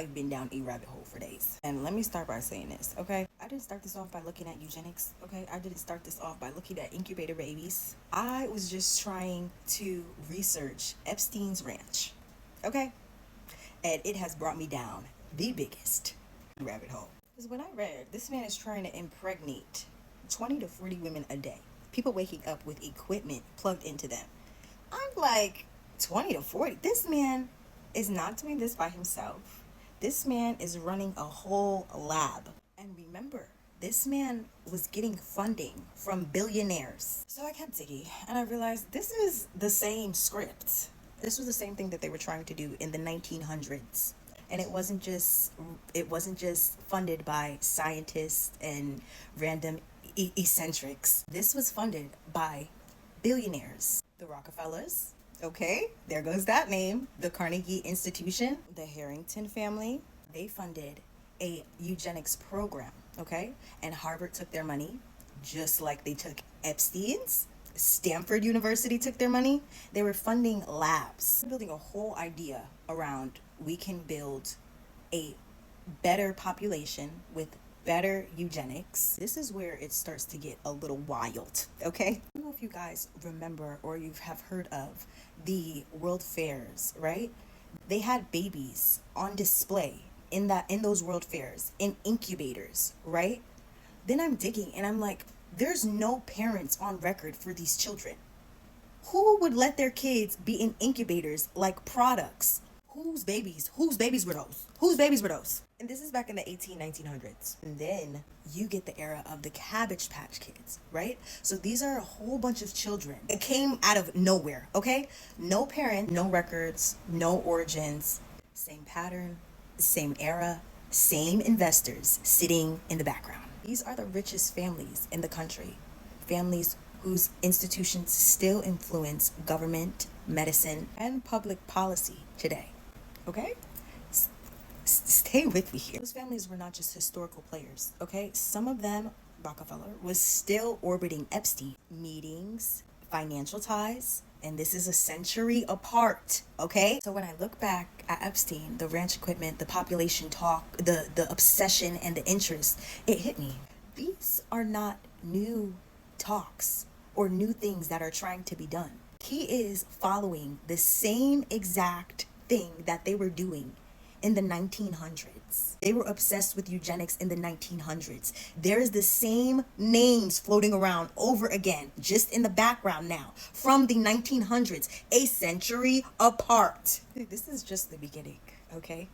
I've been down a rabbit hole for days. And let me start by saying this, okay? I didn't start this off by looking at eugenics, okay? I didn't start this off by looking at incubator babies. I was just trying to research Epstein's ranch, okay? And it has brought me down the biggest rabbit hole. Because when I read, this man is trying to impregnate 20 to 40 women a day. People waking up with equipment plugged into them. I'm like, 20 to 40? This man is not doing this by himself. This man is running a whole lab. And remember, this man was getting funding from billionaires. So I kept digging and I realized this is the same script. This was the same thing that they were trying to do in the 1900s. And it wasn't just funded by scientists and random eccentrics. This was funded by billionaires. The Rockefellers, okay, there goes that name. The Carnegie Institution, the Harrington family, they funded a eugenics program, okay? And Harvard took their money, just like they took Epstein's. Stanford University took their money. They were funding labs, building a whole idea around we can build a better population with better eugenics. This is where it starts to get a little wild, okay? I don't know if you guys remember or you have heard of the World Fairs, right? They had babies on display in those World Fairs, in incubators, right? Then I'm digging and I'm like, there's no parents on record for these children. Who would let their kids be in incubators like products? Whose babies were those? Whose babies were those? And this is back in the 1900s. And then you get the era of the Cabbage Patch Kids, right? So these are a whole bunch of children. It came out of nowhere, okay? No parent, no records, no origins. Same pattern, same era, same investors sitting in the background. These are the richest families in the country. Families whose institutions still influence government, medicine, and public policy today. Okay? Stay with me here. Those families were not just historical players, okay? Some of them, Rockefeller, was still orbiting Epstein. Meetings, financial ties, and this is a century apart, okay? So when I look back at Epstein, the ranch equipment, the population talk, the obsession and the interest, it hit me. These are not new talks or new things that are trying to be done. He is following the same exact thing that they were doing in the 1900s. They were obsessed with eugenics in the 1900s. There is the same names floating around over again, just in the background now, from the 1900s, a century apart. This is just the beginning, okay?